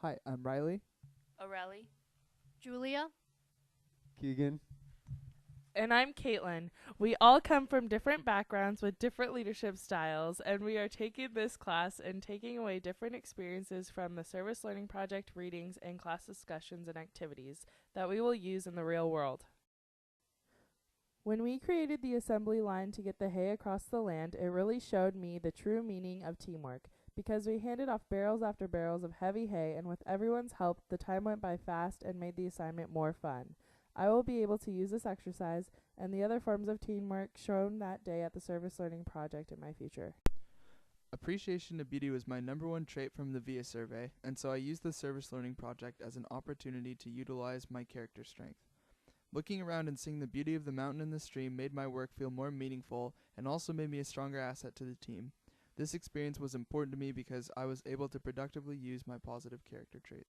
Hi, I'm Riley. Aurelie. Julia. Keegan. And I'm Caitlin. We all come from different backgrounds with different leadership styles, and we are taking this class and taking away different experiences from the Service Learning Project readings and class discussions and activities that we will use in the real world. When we created the assembly line to get the hay across the land, it really showed me the true meaning of teamwork, because we handed off barrels after barrels of heavy hay, and with everyone's help, the time went by fast and made the assignment more fun. I will be able to use this exercise and the other forms of teamwork shown that day at the Service Learning Project in my future. Appreciation of beauty was my #1 trait from the VIA survey, and so I used the Service Learning Project as an opportunity to utilize my character strength. Looking around and seeing the beauty of the mountain and the stream made my work feel more meaningful and also made me a stronger asset to the team. This experience was important to me because I was able to productively use my positive character trait.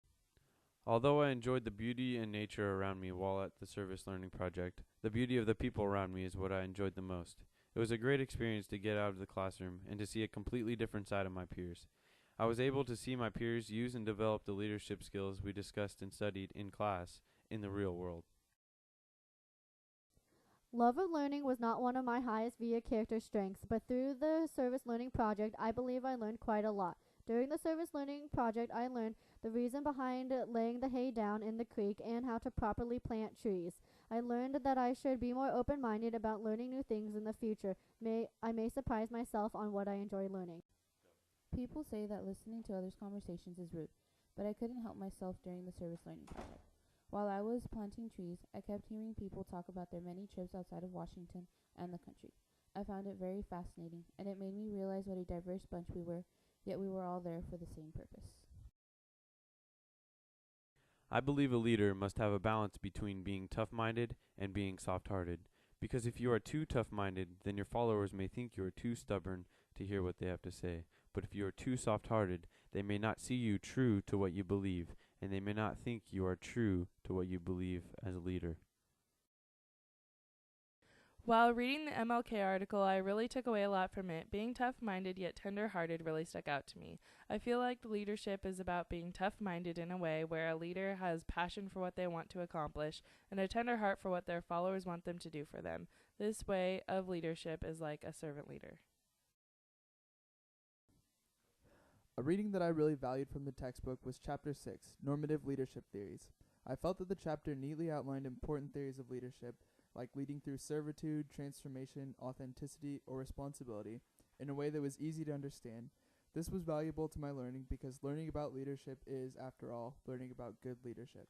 Although I enjoyed the beauty and nature around me while at the Service Learning Project, the beauty of the people around me is what I enjoyed the most. It was a great experience to get out of the classroom and to see a completely different side of my peers. I was able to see my peers use and develop the leadership skills we discussed and studied in class in the real world. Love of learning was not one of my highest VIA character strengths, but through the Service Learning Project, I believe I learned quite a lot. During the Service Learning Project, I learned the reason behind laying the hay down in the creek and how to properly plant trees. I learned that I should be more open-minded about learning new things in the future. I may surprise myself on what I enjoy learning. People say that listening to others' conversations is rude, but I couldn't help myself during the Service Learning Project. While I was planting trees, I kept hearing people talk about their many trips outside of Washington and the country. I found it very fascinating, and it made me realize what a diverse bunch we were, yet we were all there for the same purpose. I believe a leader must have a balance between being tough-minded and being soft-hearted, because if you are too tough-minded, then your followers may think you are too stubborn to hear what they have to say. But if you are too soft-hearted, they may not see you true to what you believe, and they may not think you are true to what you believe as a leader. While reading the MLK article, I really took away a lot from it. Being tough-minded yet tender-hearted really stuck out to me. I feel like leadership is about being tough-minded in a way where a leader has passion for what they want to accomplish and a tender heart for what their followers want them to do for them. This way of leadership is like a servant leader. A reading that I really valued from the textbook was Chapter 6, Normative Leadership Theories. I felt that the chapter neatly outlined important theories of leadership, like leading through servitude, transformation, authenticity, or responsibility, in a way that was easy to understand. This was valuable to my learning because learning about leadership is, after all, learning about good leadership.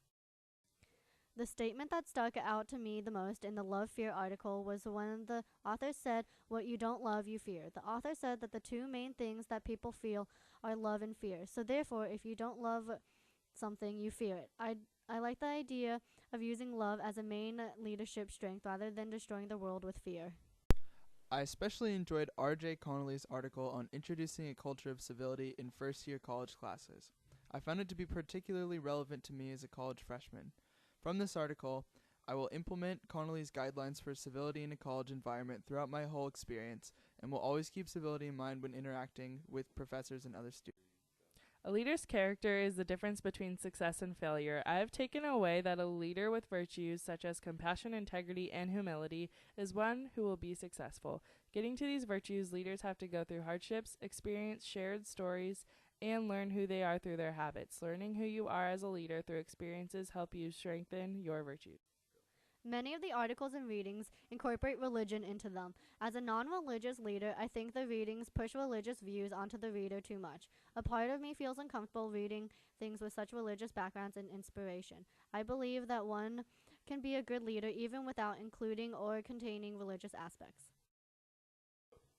The statement that stuck out to me the most in the Love-Fear article was when the author said, "What you don't love, you fear." The author said that the two main things that people feel are love and fear. So therefore, if you don't love something, you fear it. I like the idea of using love as a main leadership strength rather than destroying the world with fear. I especially enjoyed R.J. Connolly's article on introducing a culture of civility in first-year college classes. I found it to be particularly relevant to me as a college freshman. From this article, I will implement Connolly's guidelines for civility in a college environment throughout my whole experience and will always keep civility in mind when interacting with professors and other students. A leader's character is the difference between success and failure. I have taken away that a leader with virtues such as compassion, integrity, and humility is one who will be successful. Getting to these virtues, leaders have to go through hardships, experience shared stories, and learn who they are through their habits. Learning who you are as a leader through experiences help you strengthen your virtues. Many of the articles and readings incorporate religion into them. As a non-religious leader, I think the readings push religious views onto the reader too much. A part of me feels uncomfortable reading things with such religious backgrounds and inspiration. I believe that one can be a good leader even without including or containing religious aspects.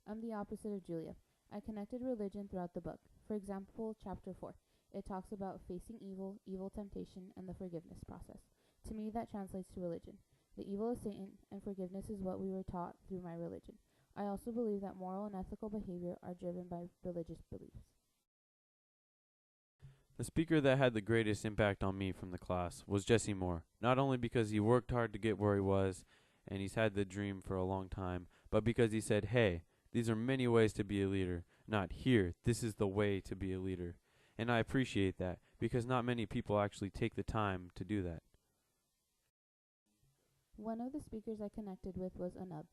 I'm the opposite of Julia. I connected religion throughout the book. For example, Chapter 4. It talks about facing evil, evil temptation, and the forgiveness process. To me, that translates to religion. The evil is Satan, and forgiveness is what we were taught through my religion. I also believe that moral and ethical behavior are driven by religious beliefs. The speaker that had the greatest impact on me from the class was Jesse Moore, not only because he worked hard to get where he was, and he's had the dream for a long time, but because he said, "Hey, these are many ways to be a leader, not here, this is the way to be a leader." and I appreciate that because not many people actually take the time to do that. One of the speakers I connected with was Anub.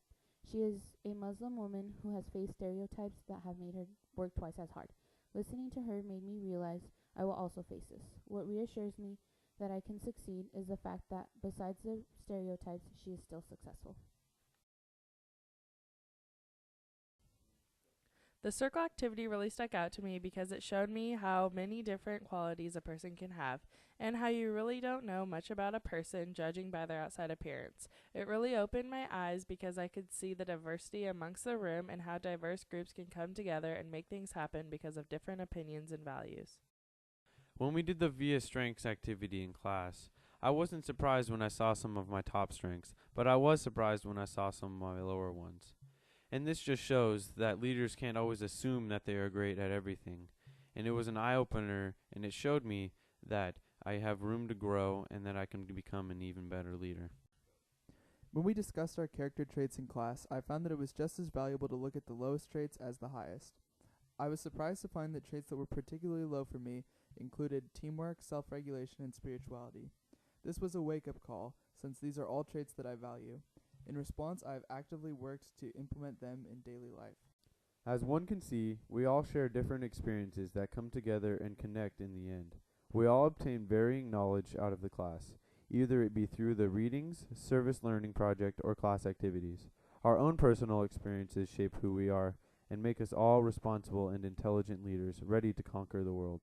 She is a Muslim woman who has faced stereotypes that have made her work twice as hard. Listening to her made me realize I will also face this. What reassures me that I can succeed is the fact that besides the stereotypes, she is still successful. The circle activity really stuck out to me because it showed me how many different qualities a person can have and how you really don't know much about a person judging by their outside appearance. It really opened my eyes because I could see the diversity amongst the room and how diverse groups can come together and make things happen because of different opinions and values. When we did the VIA strengths activity in class, I wasn't surprised when I saw some of my top strengths, but I was surprised when I saw some of my lower ones. And this just shows that leaders can't always assume that they are great at everything. And it was an eye-opener, and it showed me that I have room to grow and that I can become an even better leader. When we discussed our character traits in class, I found that it was just as valuable to look at the lowest traits as the highest. I was surprised to find that traits that were particularly low for me included teamwork, self-regulation, and spirituality. This was a wake-up call, since these are all traits that I value. In response, I have actively worked to implement them in daily life. As one can see, we all share different experiences that come together and connect in the end. We all obtain varying knowledge out of the class, either it be through the readings, service learning project, or class activities. Our own personal experiences shape who we are and make us all responsible and intelligent leaders ready to conquer the world.